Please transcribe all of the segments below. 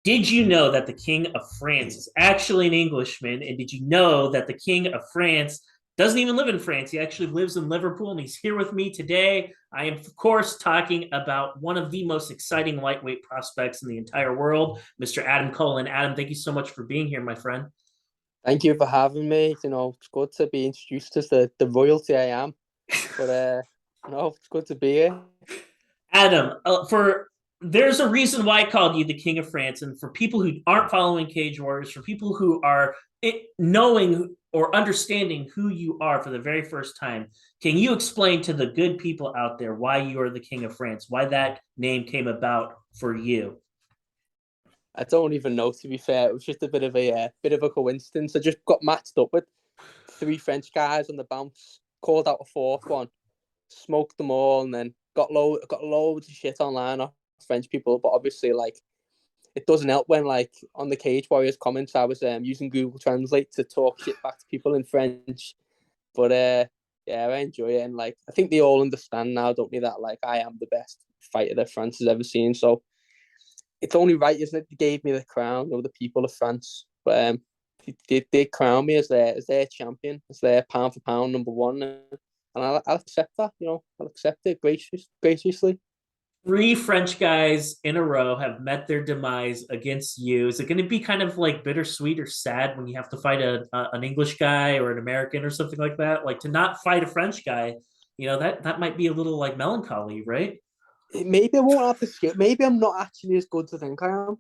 Did you know that the King of France is actually an Englishman? And did you know that the King of France doesn't even live in France? He actually lives in Liverpool, and he's here with me today. I am, of course, talking about one of the most exciting lightweight prospects in the entire world, Mr. Adam Cullen. Adam, thank you so much for being here, my friend. Thank you for having me. It's good to be introduced as the royalty I am. But it's good to be here. Adam, for there's a reason why I called you the King of France, and for people who aren't following Cage Warriors, for people who are knowing or understanding who you are for the very first time, can you explain to the good people out there why you are the King of France, why that name came about for you? I don't even know, to be fair. It was just a bit of a coincidence. I just got matched up with three French guys on the bounce, called out a fourth one, smoked them all, and then got loads of shit online off French people. But obviously, like, it doesn't help when, like, on the Cage Warriors comments, I was using Google Translate to talk shit back to people in French. But yeah, I enjoy it, and like I think they all understand now, don't they, that like I am the best fighter that France has ever seen. So it's only right, isn't it? They gave me the crown, the people of France, but they crown me as their champion, as their pound for pound number one, and I'll accept that. I'll accept it graciously. Three French guys in a row have met their demise against you. Is it going to be kind of like bittersweet or sad when you have to fight an English guy or an American or something like that? Like to not fight a French guy, that might be a little like melancholy, right? Maybe I won't have the skill. Maybe I'm not actually as good as I think I am.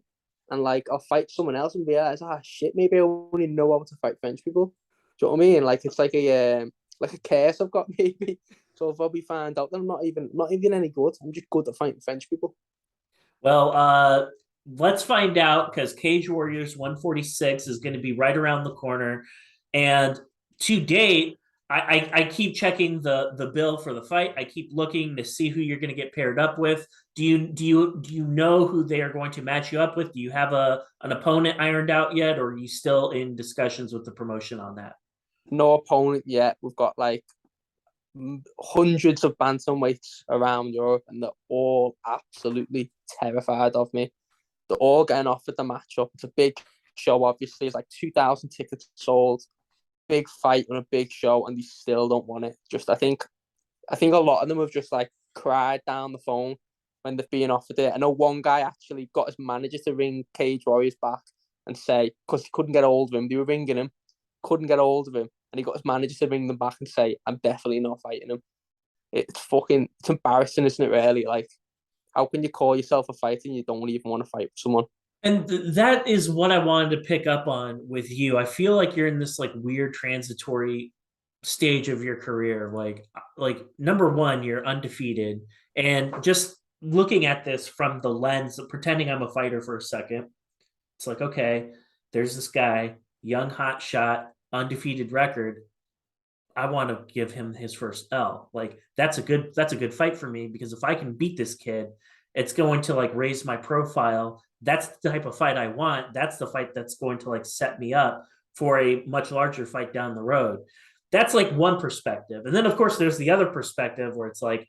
And like I'll fight someone else and realize, shit, maybe I only know how to fight French people. Do you know what I mean? Like it's like a curse I've got maybe. So if I'll be found out that I'm not even any good, I'm just good at fighting French people. Well, let's find out because Cage Warriors 146 is going to be right around the corner. And to date, I keep checking the bill for the fight. I keep looking to see who you're going to get paired up with. Do you know who they are going to match you up with? Do you have an opponent ironed out yet, or are you still in discussions with the promotion on that? No opponent yet. We've got like hundreds of bantamweights around Europe, and they're all absolutely terrified of me. They're all getting offered the matchup. It's a big show, obviously. It's like 2,000 tickets sold. Big fight on a big show, and they still don't want it. I think a lot of them have just like cried down the phone when they've been offered it. I know one guy actually got his manager to ring Cage Warriors back and say, because he couldn't get hold of him, they were ringing him, couldn't get hold of him, and he got his manager to ring them back and say, I'm definitely not fighting him. It's embarrassing, isn't it, really? Like, how can you call yourself a fighter and you don't even want to fight with someone? And that is what I wanted to pick up on with you. I feel like you're in this like weird transitory stage of your career. Like number one, you're undefeated, and just looking at this from the lens of pretending I'm a fighter for a second, it's like okay, there's this guy, young hot shot, undefeated record. I want to give him his first L. Like that's a good fight for me because if I can beat this kid, it's going to like raise my profile. That's the type of fight I want. That's the fight that's going to like set me up for a much larger fight down the road. That's like one perspective. And then of course there's the other perspective where it's like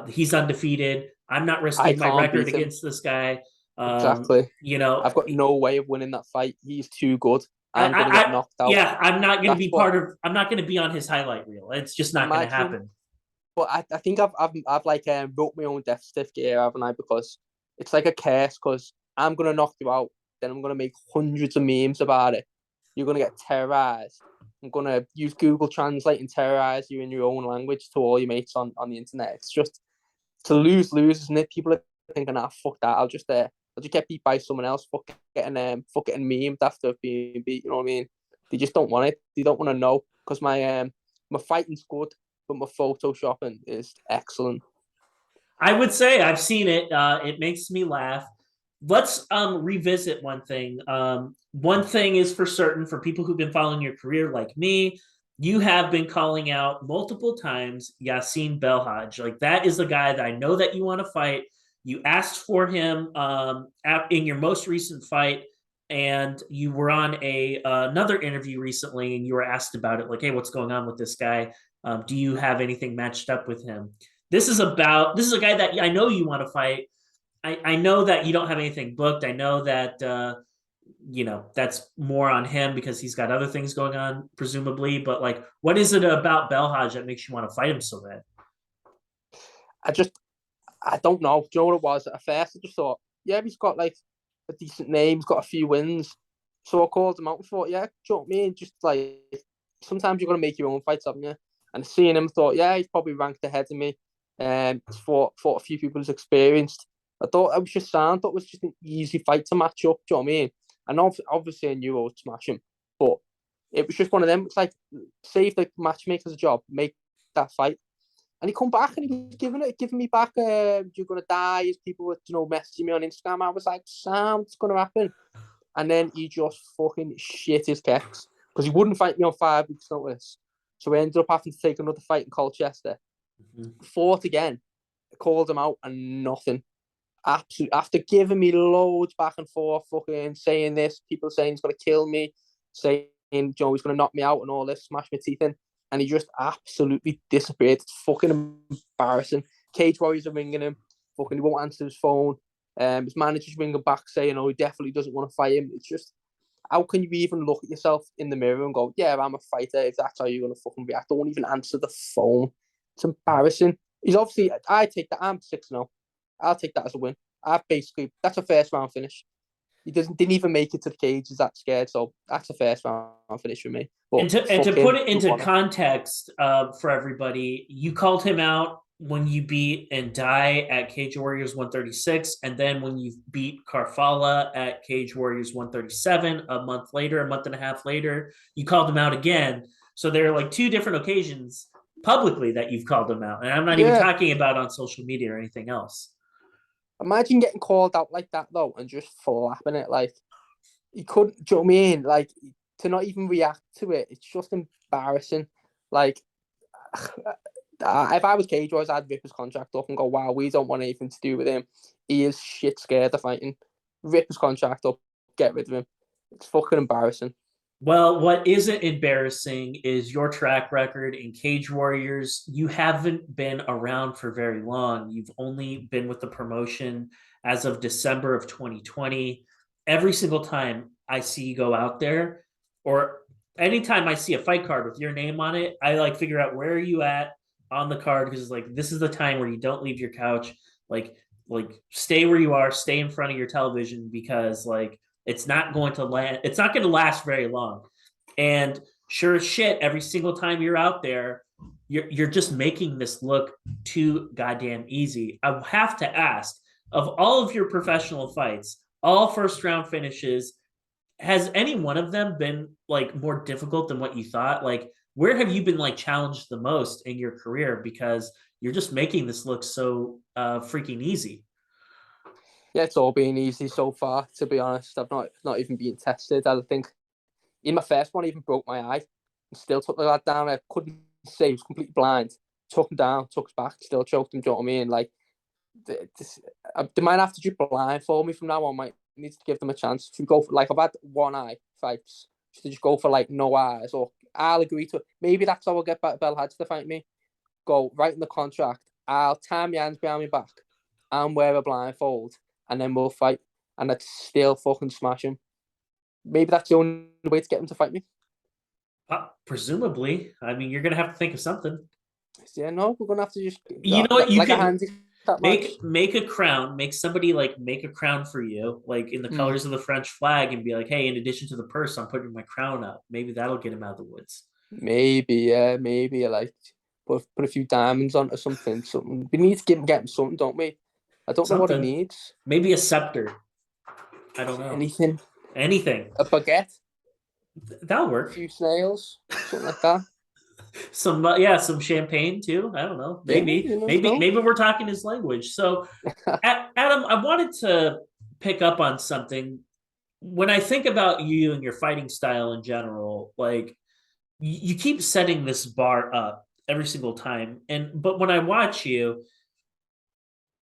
he's undefeated. I'm not I risking my can't record beat him. against this guy. Exactly. You know, I've got no way of winning that fight. He's too good. I, I'm I, going to get I knocked out. yeah, I'm not going to That's be what part of. I'm not going to be on his highlight reel. It's just not going to imagine. happen. But I think I've like wrote my own death certificate here, haven't I? Because it's like a curse. Because I'm gonna knock you out, then I'm gonna make hundreds of memes about it. You're gonna get terrorized. I'm gonna use Google Translate and terrorize you in your own language to all your mates on the internet. It's just to lose, isn't it? People are thinking, fuck that. I'll just get beat by someone else. Fuck getting memed after being beat. You know what I mean? They just don't want it. They don't want to know because my fighting's good, but my photoshopping is excellent. I would say I've seen it. It makes me laugh. Let's revisit one thing. One thing is for certain for people who've been following your career like me, you have been calling out multiple times Yassine Belhaj. Like that is the guy that I know that you want to fight. You asked for him in your most recent fight, and you were on a another interview recently, and you were asked about it. Like, hey, what's going on with this guy? Do you have anything matched up with him? This is a guy that I know you want to fight. I know that you don't have anything booked. I know that that's more on him because he's got other things going on, presumably. But like, what is it about Belhaj that makes you want to fight him so bad? I just I don't know. Do you know what it was? At first, I just thought, yeah, he's got like a decent name, he's got a few wins. So I called him out and thought, yeah, do you know what I mean? Just like sometimes you're gonna make your own fights, haven't you? And seeing him, thought, yeah, he's probably ranked ahead of me. He's fought a few people who's experienced. I thought it was just sound. I thought it was just an easy fight to match up. Do you know what I mean? And obviously I knew I would smash him, but it was just one of them. It's like save the matchmaker's job, make that fight. And he come back and he was giving me back, you're gonna die. As people were, messaging me on Instagram, I was like, Sam, it's gonna happen. And then he just fucking shit his kicks because he wouldn't fight me on 5 weeks' notice. So we ended up having to take another fight in Colchester. Mm-hmm. Fought again, called him out, and nothing. Absolutely, after giving me loads back and forth, fucking saying this, people saying he's gonna kill me, saying he's gonna knock me out and all this, smash my teeth in, and he just absolutely disappeared. It's fucking embarrassing. Cage Warriors are ringing him, fucking he won't answer his phone. His manager's ringing back saying, "Oh, he definitely doesn't want to fight him." It's just, how can you even look at yourself in the mirror and go, "Yeah, I'm a fighter." If that's how you're gonna fucking react, don't even answer the phone. It's embarrassing. He's obviously. I take that. I'm 6-0. I'll take that as a win. That's a first round finish. He didn't even make it to the cage. He's that scared, so that's a first round finish for me. But And to fuck put him, it move into on. context for everybody, you called him out when you beat and die at Cage Warriors 136, and then when you beat Karfala at Cage Warriors 137 a month later, a month and a half later, you called him out again. So there are like two different occasions publicly that you've called him out, and I'm not even Yeah, talking about on social media or anything else. imagine getting called out like that though, and just flapping it like he couldn't. Do you know what I mean? Like to not even react to it, it's just embarrassing. Like if I was Cage Warriors, I'd rip his contract up and go, "Wow, we don't want anything to do with him. He is shit scared of fighting. Rip his contract up, get rid of him. It's fucking embarrassing." Well, what isn't embarrassing is your track record in Cage Warriors. You haven't been around for very long. You've only been with the promotion as of December of 2020. Every single time I see you go out there, or anytime I see a fight card with your name on it, I like figure out where are you at on the card because it's like this is the time where you don't leave your couch. Like stay where you are, stay in front of your television because like it's not going to last very long. And sure as shit, every single time you're out there, you're just making this look too goddamn easy. I have to ask, of all of your professional fights, all first round finishes, has any one of them been like more difficult than what you thought? Like, where have you been like challenged the most in your career because you're just making this look so freaking easy? Yeah, it's all been easy so far. To be honest, I've not even been tested. I think in my first one, I even broke my eye and still took the lad down. I couldn't say he was completely blind. Took him down, took his back, still choked him. Do you know what I mean? Like they might have to just blindfold me from now on. Might need to give them a chance to go for like I've had one eye fights to just go for like no eyes, or I'll agree to it. Maybe that's how I'll get Belhadj to fight me. Go right in the contract. I'll tie my hands behind my back and wear a blindfold, and then we'll fight. And I'd still fucking smash him. Maybe that's the only way to get him to fight me. Presumably, I mean, you're gonna have to think of something. Yeah, no, we're gonna have to just You know what? You like a could handicap match. make a crown, make somebody like make a crown for you, like in the Hmm. colors of the French flag, and be like, hey, in addition to the purse, I'm putting my crown up. Maybe that'll get him out of the woods. Maybe, yeah, maybe like put a few diamonds on or something. Something we need to get him something, don't we? I don't know what he Something. needs. Maybe a scepter. I don't know. Anything, Anything. a baguette, That'll a work. few snails, something like that. Some yeah, some champagne too. I don't know. Yeah, you never know. Maybe we're talking his language. So Adam, I wanted to pick up on something. When I think about you and your fighting style in general, like you keep setting this bar up every single time. And but when I watch you,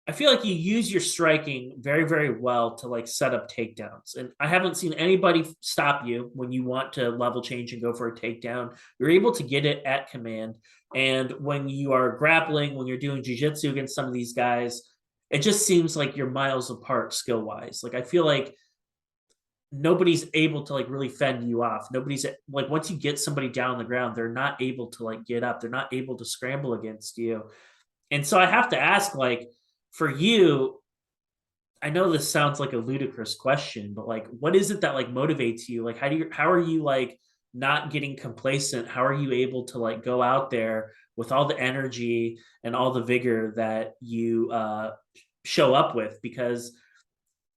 I feel like you use your striking very, very well to like set up takedowns. And I haven't seen anybody stop you when you want to level change and go for a takedown. You're able to get it at command. And when you are grappling, when you're doing jujitsu against some of these guys, it just seems like you're miles apart skill wise. Like I feel like nobody's able to like really fend you off. Nobody's like once you get somebody down on the ground, they're not able to like get up. They're not able to scramble against you. And so I have to ask, like, for you, I know this sounds like a ludicrous question, but like, what is it that like motivates you? Like, how are you like not getting complacent? How are you able to like go out there with all the energy and all the vigor that you show up with? Because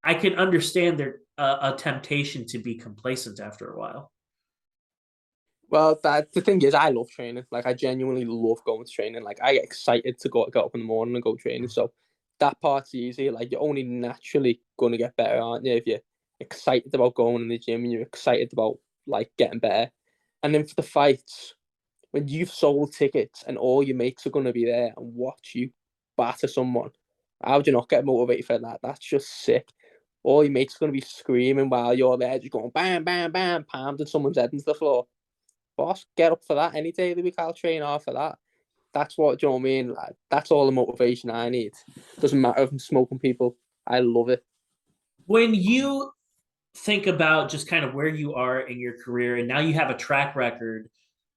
I can understand there a temptation to be complacent after a while. Well, that the thing is, I love training. Like, I genuinely love going to training. Like, I get excited to get up in the morning and go training. So that part's easy. Like, you're only naturally going to get better, aren't you? If you're excited about going in the gym and you're excited about like getting better. And then for the fights, when you've sold tickets and all your mates are going to be there and watch you batter someone, how would you not get motivated for that? That's just sick. All your mates are going to be screaming while you're there, just going bam, bam, bam, pounding someone's head into the floor. Boss, get up for that any day of the week. I'll train hard for that. That's what, do you know what I mean? Like, that's all the motivation I need. Doesn't matter if I'm smoking people. I love it. When you think about just kind of where you are in your career and now you have a track record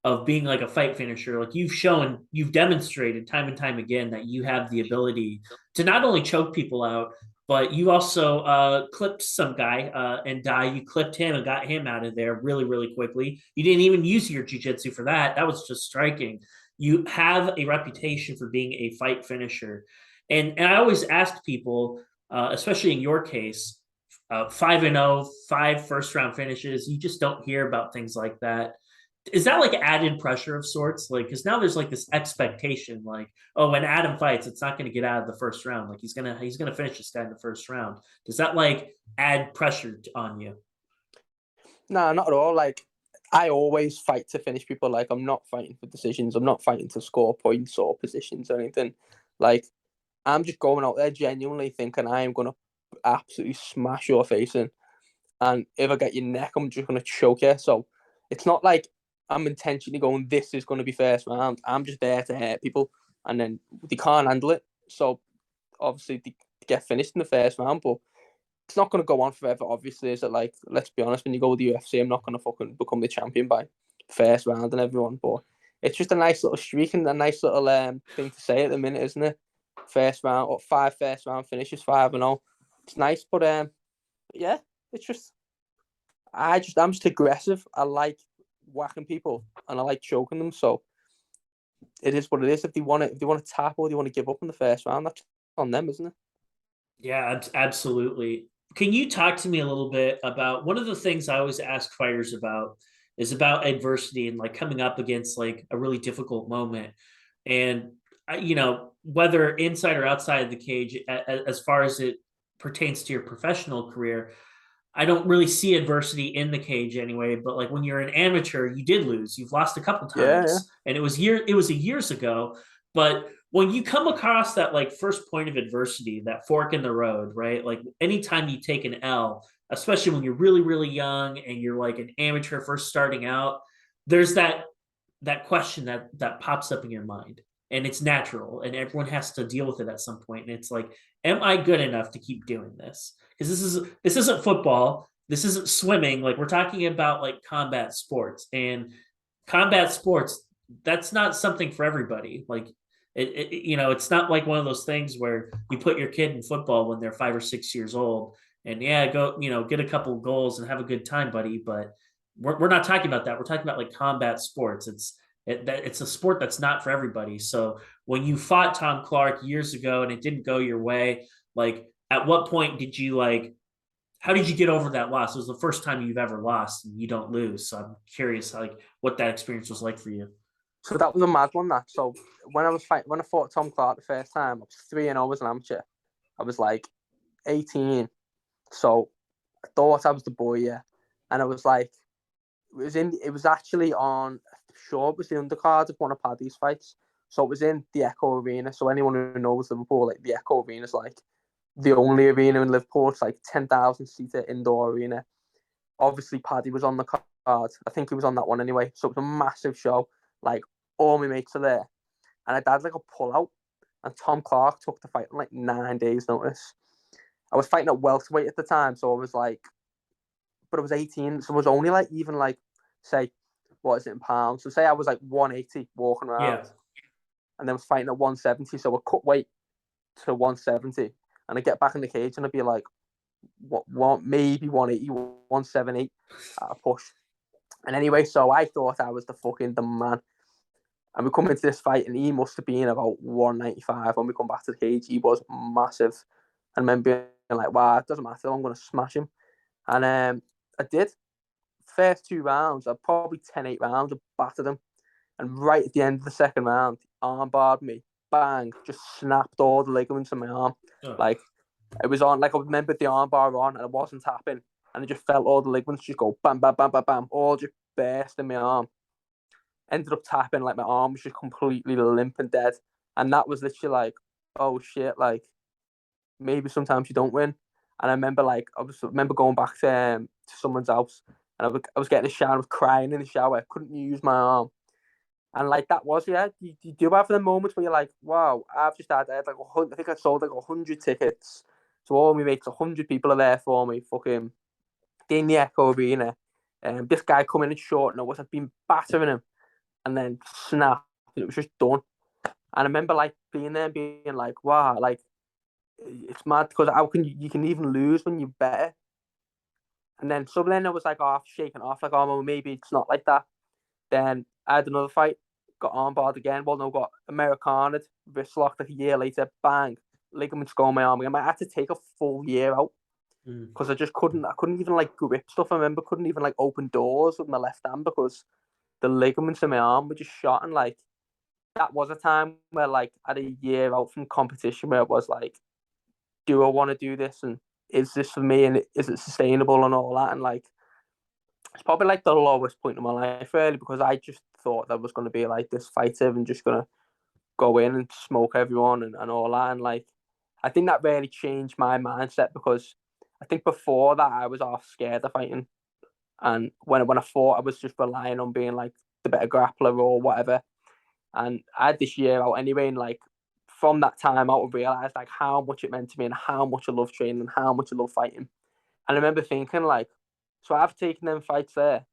of being like a fight finisher, like you've demonstrated time and time again that you have the ability to not only choke people out, but you also clipped some guy and you clipped him and got him out of there really really quickly. You didn't even use your jiu-jitsu for that. That was just striking. You have a reputation for being a fight finisher, and I always ask people, especially in your case, 5-0, five first round finishes. You just don't hear about things like that. Is that like added pressure of sorts? Like, because now there's like this expectation, like, oh, when Adam fights, it's not going to get out of the first round. Like he's gonna finish this guy in the first round. Does that like add pressure on you? Nah, not at all. Like, I always fight to finish people. Like, I'm not fighting for decisions. I'm not fighting to score points or positions or anything. Like, I'm just going out there genuinely thinking I am going to absolutely smash your face in. And if I get your neck, I'm just going to choke you. So it's not like I'm intentionally going, this is going to be first round. I'm just there to hurt people. And then they can't handle it. So obviously they get finished in the first round. But it's not going to go on forever, obviously. Is it? Like, let's be honest, when you go with the UFC, I'm not going to fucking become the champion by first round and everyone. But it's just a nice little streak and a nice little thing to say at the minute, isn't it? First round, or 5 first round finishes, 5-0. It's nice, but yeah, it's just I'm just aggressive. I like whacking people and I like choking them. So it is what it is. If they want to tap or they want to give up in the first round, that's on them, isn't it? Yeah, absolutely. Can you talk to me a little bit about one of the things I always ask fighters about is about adversity and like coming up against like a really difficult moment. And whether inside or outside of the cage, as far as it pertains to your professional career, I don't really see adversity in the cage anyway. But like when you're an amateur, you did lose. You've lost a couple Yeah, yeah. times, and it was a years ago. But when you come across that like first point of adversity, that fork in the road, right? Like anytime you take an L, especially when you're really really young and you're like an amateur first starting out, there's that question that pops up in your mind, and it's natural, and everyone has to deal with it at some point. And it's like, am I good enough to keep doing this? Because this isn't football, this isn't swimming. Like we're talking about like combat sports, and combat sports, that's not something for everybody. Like it's not like one of those things where you put your kid in football when they're 5 or 6 years old, and yeah, go get a couple of goals and have a good time, buddy. But we're not talking about that. We're talking about like combat sports. It's a sport that's not for everybody. So when you fought Tom Clark years ago and it didn't go your way, like at what point did you like? How did you get over that loss? It was the first time you've ever lost, and you don't lose. So I'm curious, like what that experience was like for you. So that was a mad one. That so when I fought Tom Clark the first time, I was 3-0 as an amateur. I was like 18, so I thought I was the boy, yeah. And I was like, it was actually on. Sure, it was the undercard of one of Paddy's fights. So it was in the Echo Arena. So anyone who knows Liverpool, like the Echo Arena is like the only arena in Liverpool. It's like 10,000 seater indoor arena. Obviously, Paddy was on the card. I think he was on that one anyway. So it was a massive show. Like all my mates are there, and I had like a pull out. and Tom Clark took the fight in like 9 days' notice. I was fighting at welterweight at the time, so I was like, but I was 18, so I was only like even like, say, what is it in pounds? So say I was like 180 walking around, Yeah. and then was fighting at 170, so I cut weight to 170, and I get back in the cage and I'd be like, what maybe 180, 170 at a push. And anyway, so I thought I was the man. And we come into this fight, and he must have been about 195 when we come back to the cage. He was massive. And I remember being like, wow, it doesn't matter. I'm going to smash him. And I did. First 2 rounds, I probably 10-8 rounds, I battered him. And right at the end of the second round, he armbarred me. Bang. Just snapped all the ligaments in my arm. Oh. Like, it was on, like I remembered the armbar on, and I wasn't tapping. And I just felt all the ligaments just go bam, bam, bam, bam, bam. All just burst in my arm. Ended up tapping, like my arm was just completely limp and dead. And that was literally like, oh shit, like maybe sometimes you don't win. And I remember like remember going back to someone's house, and I was getting a shower, I was crying in the shower, I couldn't use my arm. And like that was, yeah, you do have the moments where you're like, wow, I had like I think I sold like 100 tickets. So all my mates, 100 people are there for me, fucking in the Echo Arena. This guy coming in short notice, I've been battering him, and then snap, it was just done. And I remember like being there and being like, wow, like it's mad because how can you can even lose when you're better? And then I was like off, shaking off, like, oh, well, maybe it's not like that. Then I had another fight, got armbarred again. Well, no, got Americana'd, wrist locked like a year later, bang, ligaments go on my arm again. I had to take a full year out because I just couldn't. I couldn't even like grip stuff. I remember couldn't even like open doors with my left hand because the ligaments in my arm were just shot. And like that was a time where like I had a year out from competition where it was like, do I want to do this, and is this for me, and is it sustainable and all that. And like it's probably like the lowest point in my life really, because I just thought that I was going to be like this fighter and just going to go in and smoke everyone and all that. And like I think that really changed my mindset, because I think before that I was all scared of fighting, and when I fought I was just relying on being like the better grappler or whatever. And I had this year out anyway, and like from that time out, I realized like how much it meant to me and how much I love training and how much I love fighting. And I remember thinking like, so I've taken them fights there,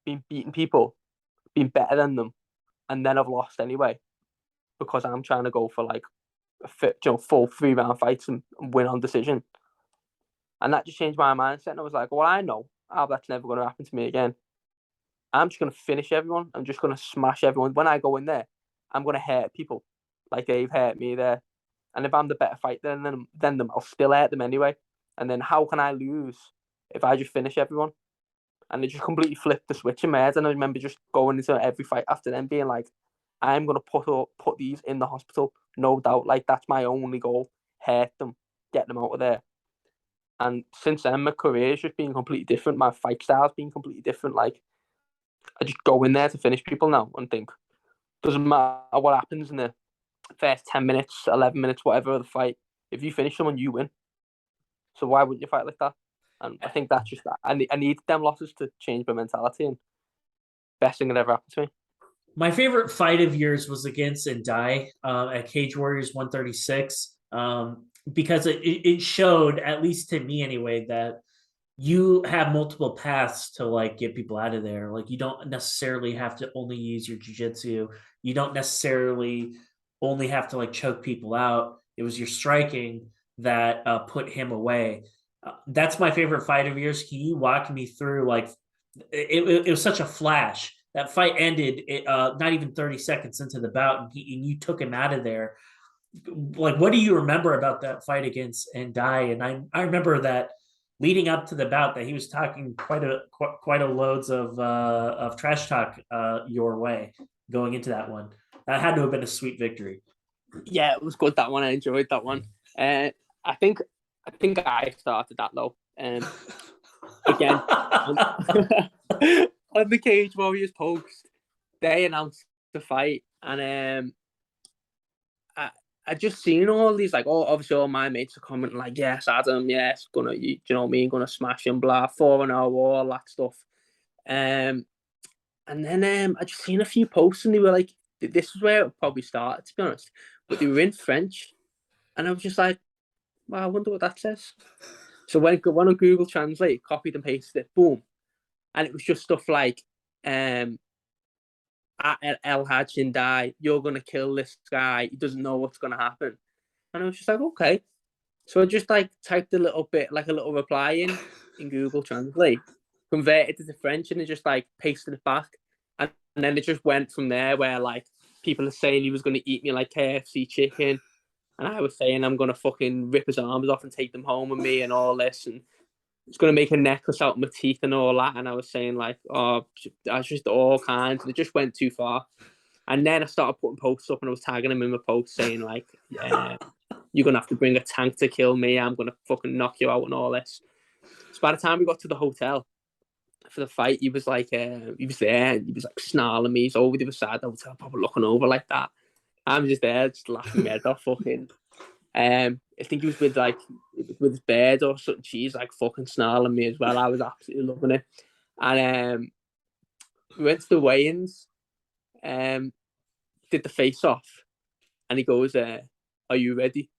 been beating people, been better than them, and then I've lost anyway because I'm trying to go for like full 3 round fights and win on decision. And that just changed my mindset. And I was like, well, I know how that's never going to happen to me again. I'm just going to finish everyone. I'm just going to smash everyone. When I go in there, I'm going to hurt people like they've hurt me there. And if I'm the better fighter than them, I'll still hurt them anyway. And then how can I lose if I just finish everyone? And it just completely flipped the switch in my head. And I remember just going into every fight after them being like, I'm going to put these in the hospital, no doubt. Like, that's my only goal. Hurt them, get them out of there. And since then, my career's just been completely different. My fight style's been completely different. Like, I just go in there to finish people now and think, doesn't matter what happens in the first 10 minutes, 11 minutes, whatever of the fight. If you finish someone, you win. So why wouldn't you fight like that? And I think that's just that. I need them losses to change my mentality, and best thing that ever happened to me. My favorite fight of yours was against Endai at Cage Warriors 136, because it showed, at least to me anyway, that you have multiple paths to like get people out of there. Like you don't necessarily have to only use your jujitsu. You don't necessarily only have to like choke people out. It was your striking that put him away. That's my favorite fight of yours. Can you walk me through like it was such a flash. That fight ended not even 30 seconds into the bout, and you took him out of there. Like, what do you remember about that fight against Endai? And I remember that leading up to the bout, that he was talking quite a loads of trash talk your way going into that one. That had to have been a sweet victory. Yeah, it was good, that one. I enjoyed that one. I think I started that though. Again, on, on the Cage Warriors post, they announced the fight, and I just seen all these like, obviously all my mates are commenting like, yes, Adam, yes, you know what I mean, gonna smash him, blah, 4-0, all that stuff. And then I just seen a few posts, and they were like, this is where it probably started, to be honest. but they were in French, and I was just like, well, I wonder what that says. So when on Google Translate, copied and pasted it, boom, and it was just stuff like, El Hajindai, you're gonna kill this guy. He doesn't know what's gonna happen, and I was just like, okay. So I just like typed a little bit, like a little reply in Google Translate, converted it to French, and it just like pasted it back, and then it just went from there. Where like people are saying he was gonna eat me like KFC chicken, and I was saying I'm gonna fucking rip his arms off and take them home with me and all this, and it's gonna make a necklace out of my teeth and all that. And I was saying like, oh, that's just all kinds. And it just went too far. And then I started putting posts up and I was tagging him in my posts saying like, you're gonna have to bring a tank to kill me. I'm gonna fucking knock you out and all this. So by the time we got to the hotel for the fight, he was like, he was there. And he was like snarling me. He's over the other side of the hotel, probably looking over like that. I'm just there, just laughing my head off, fucking. I think he was with his bird or something. She's like fucking snarling me as well. I was absolutely loving it. And we went to the weigh-ins, did the face off, and he goes, "Are you ready?"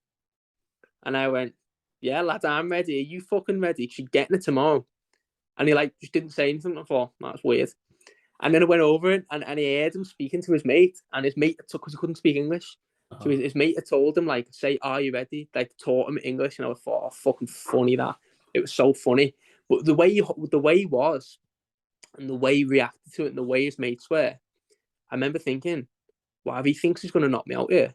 And I went, "Yeah, lad, I'm ready. Are you fucking ready? She's getting it tomorrow." And he like just didn't say anything. I thought that's weird. And then I went over it, and he heard him speaking to his mate, and his mate, because he couldn't speak English, so his mate had told him, like, say, "Are you ready?" Like, taught him English, and I thought, oh, fucking funny that. It was so funny. But the way he was, and the way he reacted to it, and the way his mates were, I remember thinking, wow, if he thinks he's going to knock me out here,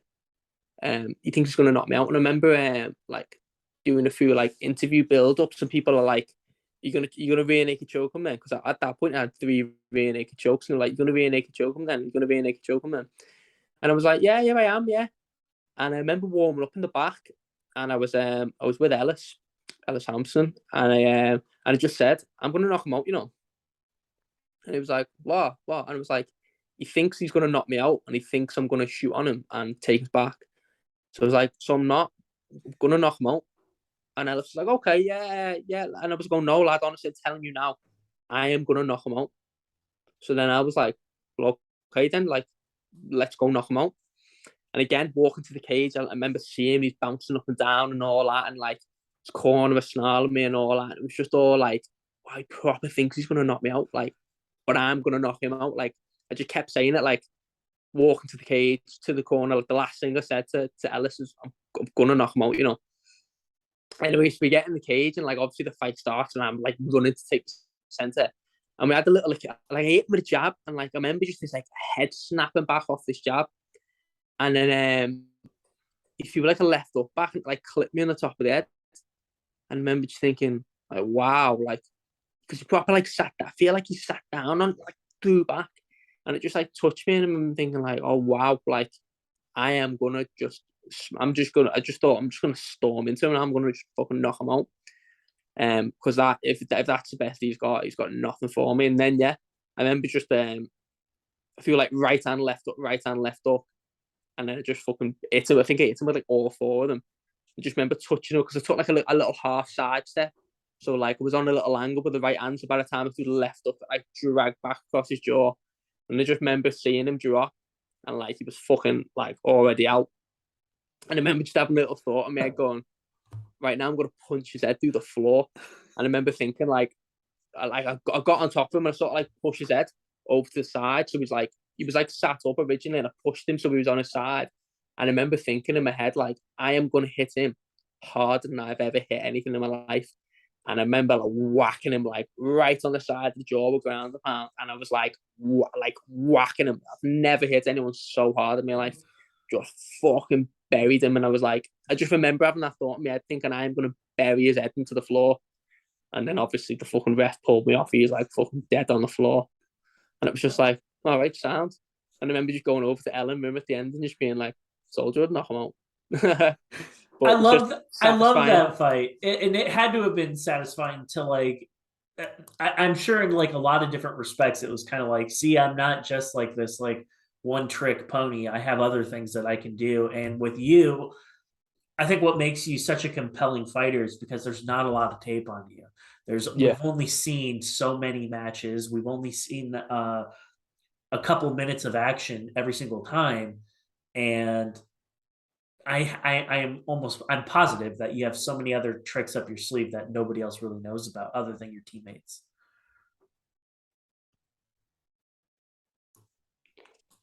he thinks he's going to knock me out. And I remember, like, doing a few, like, interview build-ups, and people are like, you're gonna rear naked choke him then? Because at that point I had 3 rear naked chokes, and they're like, you're gonna rear naked choke him then? You're gonna rear naked choke him then? And I was like, yeah, I am, yeah. And I remember warming up in the back, and I was with Ellis Hampson, and I just said, I'm gonna knock him out, you know. And he was like, what? And I was like, he thinks he's gonna knock me out, and he thinks I'm gonna shoot on him and take us back. So I was like, so I'm not. I'm gonna knock him out. And Ellis was like, okay, yeah. And I was going, no, lad, honestly, I'm telling you now, I am gonna knock him out. So then I was like, well, okay, then, like, let's go knock him out. And again, walking to the cage, I remember seeing he's bouncing up and down and all that, and like his corner was snarling me and all that. It was just all like, oh, he proper thinks he's gonna knock me out, like, but I'm gonna knock him out. Like, I just kept saying it, like, walking to the cage, to the corner. Like, the last thing I said to Ellis is, I'm gonna knock him out, you know. Anyways, we get in the cage, and like obviously the fight starts, and I'm like running to take the center. And we had a little like I hit him with a jab, and like I remember just this like head snapping back off this jab. And then if you were like a left up back and like clipped me on the top of the head. And I remember just thinking, like, wow, like, because he proper like sat down. I feel like he sat down and like threw back. And it just like touched me. And I'm thinking, like, oh wow, like I am gonna just I just thought I'm just gonna storm into him and I'm gonna just fucking knock him out. Because that if that's the best he's got nothing for me. And then yeah, I remember just I feel like right hand left up, and then it just fucking hit him. I think it hit him with like all 4 of them. I just remember touching him because I took like a little half side step. So like I was on a little angle with the right hand. So by the time I threw the left up, I dragged back across his jaw. And I just remember seeing him drop, and like he was fucking like already out. And I remember just having a little thought in my head going, right now I'm gonna punch his head through the floor. And I remember thinking like I got on top of him and I sort of like pushed his head over to the side. So he was like sat up originally, and I pushed him so he was on his side. And I remember thinking in my head, like, I am gonna hit him harder than I've ever hit anything in my life. And I remember like whacking him like right on the side of the jaw with ground and pound. And I was like whacking him. I've never hit anyone so hard in my life. Just fucking buried him. And I was like, I just remember having that thought in my head, thinking I am gonna bury his head into the floor. And then obviously the fucking ref pulled me off. He was like fucking dead on the floor. And it was just like, all right, sound. And I remember just going over to Ellen Rim at the end and just being like, soldier would knock him out. But it's just I love satisfying. that fight, and it had to have been satisfying to like. I'm sure in like a lot of different respects, it was kind of like, see, I'm not just like this like one trick pony. I have other things that I can do, and with you, I think what makes you such a compelling fighter is because there's not a lot of tape on you. Yeah. We've only seen so many matches. We've only seen a couple minutes of action every single time, and I am I'm positive that you have so many other tricks up your sleeve that nobody else really knows about other than your teammates.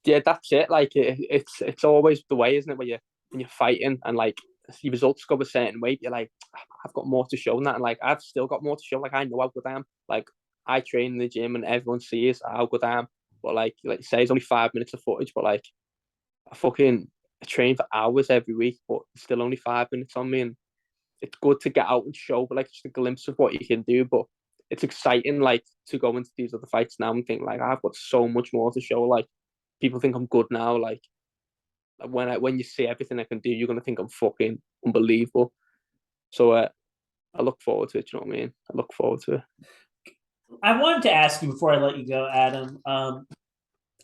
Yeah, that's it. Like it's always the way, isn't it? When you're fighting and like your results go a certain way, you're like, I've got more to show than that, and like I've still got more to show. Like I know how good I am. Like I train in the gym and everyone sees how good I am. But like you say, it's only 5 minutes of footage, but like I train for hours every week, but it's still only 5 minutes on me, and it's good to get out and show, like just a glimpse of what you can do. But it's exciting, like to go into these other fights now and think like I've got so much more to show. Like people think I'm good now. Like when you see everything I can do, you're gonna think I'm fucking unbelievable. So I look forward to it. You know what I mean? I look forward to it. I wanted to ask you before I let you go, Adam.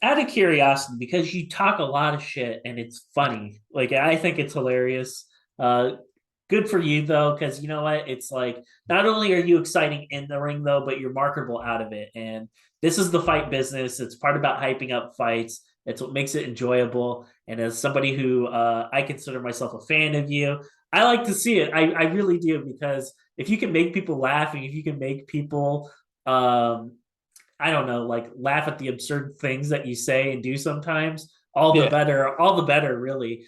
Out of curiosity, because you talk a lot of shit and it's funny. Like I think it's hilarious. Uh, Good for you though, because you know what? It's like not only are you exciting in the ring though, but you're marketable out of it. And this is the fight business. It's part about hyping up fights. It's what makes it enjoyable. And as somebody who I consider myself a fan of you, I like to see it. I really do because if you can make people laugh and if you can make people um, I don't know, like laugh at the absurd things that you say and do sometimes, Yeah, all the better, really.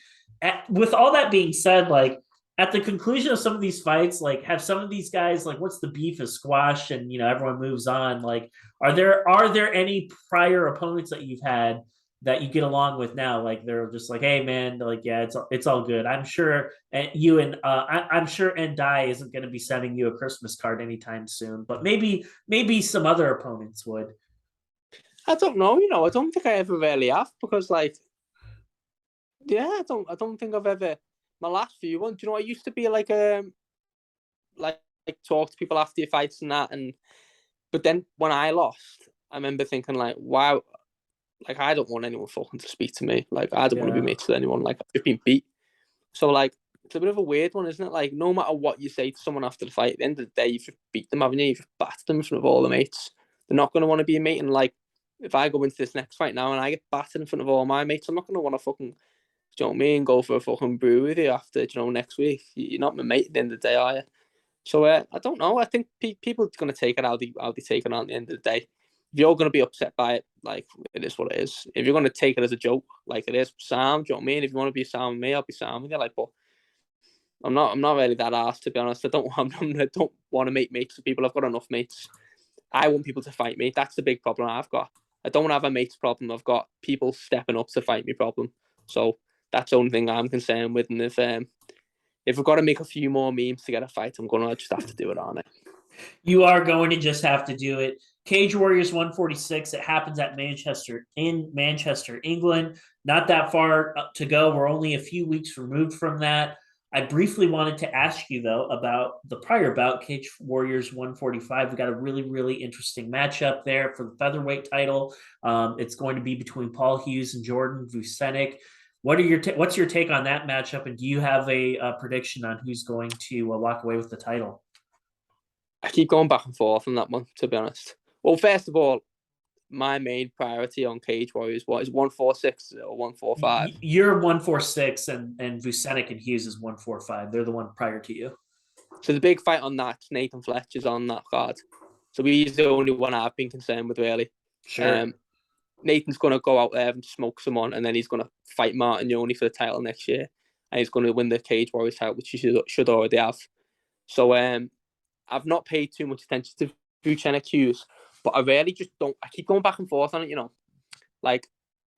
With all that being said, like at the conclusion of some of these fights, like have some of these guys, like once the beef is squashed and everyone moves on, like are there any prior opponents that you've had that you get along with now? Like they're just like, hey man, like yeah, it's all good. I'm sure and you and I'm sure Endai isn't going to be sending you a Christmas card anytime soon, but maybe some other opponents would. I don't know. I don't think I ever really have because like yeah, I don't think I've ever. My last few ones, I used to be like talk to people after your fights and that, and but then when I lost, I remember thinking like, wow, like I don't want anyone fucking to speak to me. Like I don't want to be Yeah. mates with anyone. Like I've just been beat. So like it's a bit of a weird one, isn't it? Like no matter what you say to someone after the fight, at the end of the day, you've just beat them, haven't you? You've just battered them in front of all the mates. They're not going to want to be a mate. And like if I go into this next fight now and I get battered in front of all my mates, I'm not going to want to fucking, do you know what I mean? Go for a fucking brew with you after, next week. You're not my mate at the end of the day, are you? So I don't know. I think people are going to take it how they take it on at the end of the day. If you're going to be upset by it, like it is what it is. If you're going to take it as a joke, like it is, Sam, do you know what I mean? If you want to be Sam with me, I'll be Sam with you. Like, but I'm not really that arsed to be honest. I don't want to make mates with people. I've got enough mates. I want people to fight me. That's the big problem I've got. I don't want to have a mates problem. I've got people stepping up to fight me problem. So that's the only thing I'm concerned with. And if we've got to make a few more memes to get a fight, I'm gonna just have to do it on it. You are going to just have to do it. Cage Warriors 146. It happens at Manchester, England. Not that far to go. We're only a few weeks removed from that. I briefly wanted to ask you though about the prior bout, Cage Warriors 145. We got a really, really interesting matchup there for the featherweight title. It's going to be between Paul Hughes and Jordan Vucenic. What's your take on that matchup, and do you have a prediction on who's going to walk away with the title? I keep going back and forth on that one, to be honest. Well, first of all, my main priority on Cage Warriors is 146 or 145. You're 146 and Vucenic and Hughes is 145. They're the one prior to you. So the big fight on that, Nathan Fletcher's on that card. So he's the only one I've been concerned with, really. Sure. Nathan's going to go out there and smoke someone, and then he's going to fight Martin Yoni for the title next year. And he's going to win the Cage Warriors title, which he should already have. So I've not paid too much attention to Vucenic Hughes, but I really just don't. I keep going back and forth on it, Like,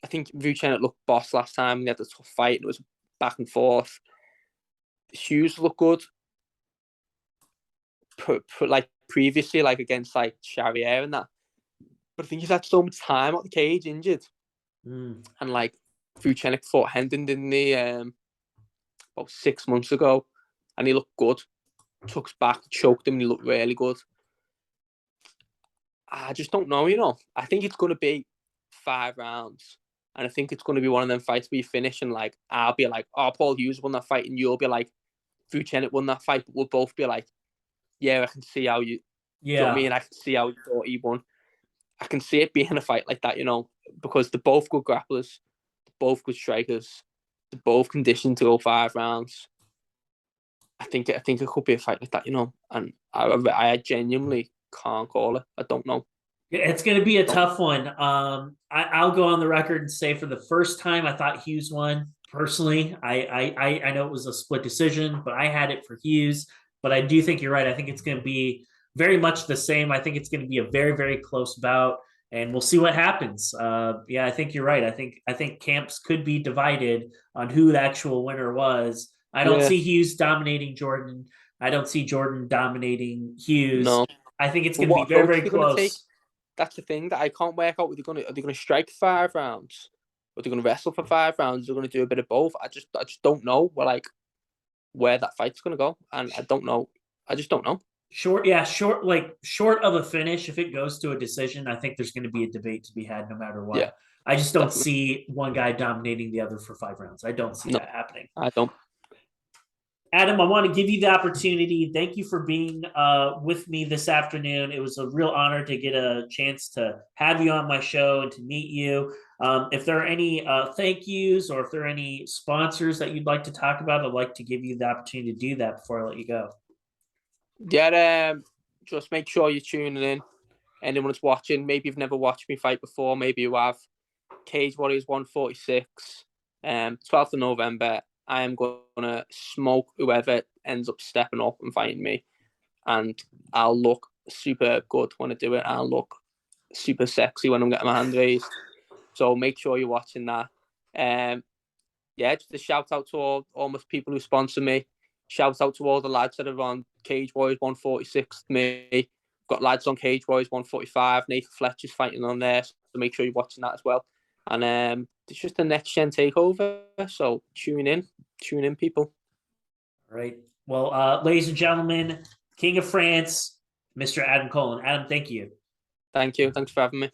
I think Vucenic looked boss last time. He had a tough fight. It was back and forth. Hughes looked good. Like previously, like against like Charrier and that. But I think he's had so much time out the cage injured. Mm. And like Vucenic fought Hendon, didn't he? About 6 months ago. And he looked good. Took back, choked him, and he looked really good. I just don't know. I think it's going to be 5 rounds. And I think it's going to be one of them fights where you finish and like, I'll be like, oh, Paul Hughes won that fight. And you'll be like, Vucenic won that fight. But we'll both be like, yeah, I can see how you, do you know what I Yeah. mean? I can see how you thought he won. I can see it being a fight like that, because they're both good grapplers, they're both good strikers, both conditioned to go 5 rounds. I think it could be a fight like that, and I genuinely can't call it. I don't know. It's going to be a tough one. I'll go on the record and say for the first time, I thought Hughes won. Personally, I know it was a split decision, but I had it for Hughes. But I do think you're right. I think it's going to be very much the same. I think it's going to be a very, very close bout, and we'll see what happens. Yeah, I think you're right. I think camps could be divided on who the actual winner was. I don't Yeah, see Hughes dominating Jordan. I don't see Jordan dominating Hughes. no. I think it's But going to be what very, approach are very they going to take? close. That's the thing that I can't work out. Are they going to strike 5 rounds? Are they going to wrestle for 5 rounds? They're going to do a bit of both. I just don't know. Where that fight's going to go, and I don't know. I just don't know. Short, yeah, short of a finish. If it goes to a decision, I think there's going to be a debate to be had no matter Yeah, what. I just don't definitely. see one guy dominating the other for 5 rounds. I don't see No, that happening. I don't. Adam, I want to give you the opportunity. Thank you for being with me this afternoon. It was a real honor to get a chance to have you on my show and to meet you. If there are any thank yous or if there are any sponsors that you'd like to talk about, I'd like to give you the opportunity to do that before I let you go. Yeah, just make sure you're tuning in. Anyone that's watching, maybe you've never watched me fight before, maybe you have. Cage Warriors 146, 12th of November. I am going to smoke whoever ends up stepping up and fighting me. And I'll look super good when I do it. I'll look super sexy when I'm getting my hand raised. So make sure you're watching that. Yeah, just a shout out to all my people who sponsor me. Shout out to all the lads that are on Cage Warriors 146 with me. Got lads on Cage Warriors 145. Nathan Fletcher's fighting on there, so make sure you're watching that as well. And it's just a next gen takeover, so tune in, people. All right. Well, ladies and gentlemen, King of France, Mr. Adam Cullen. Adam, thank you. Thank you. Thanks for having me.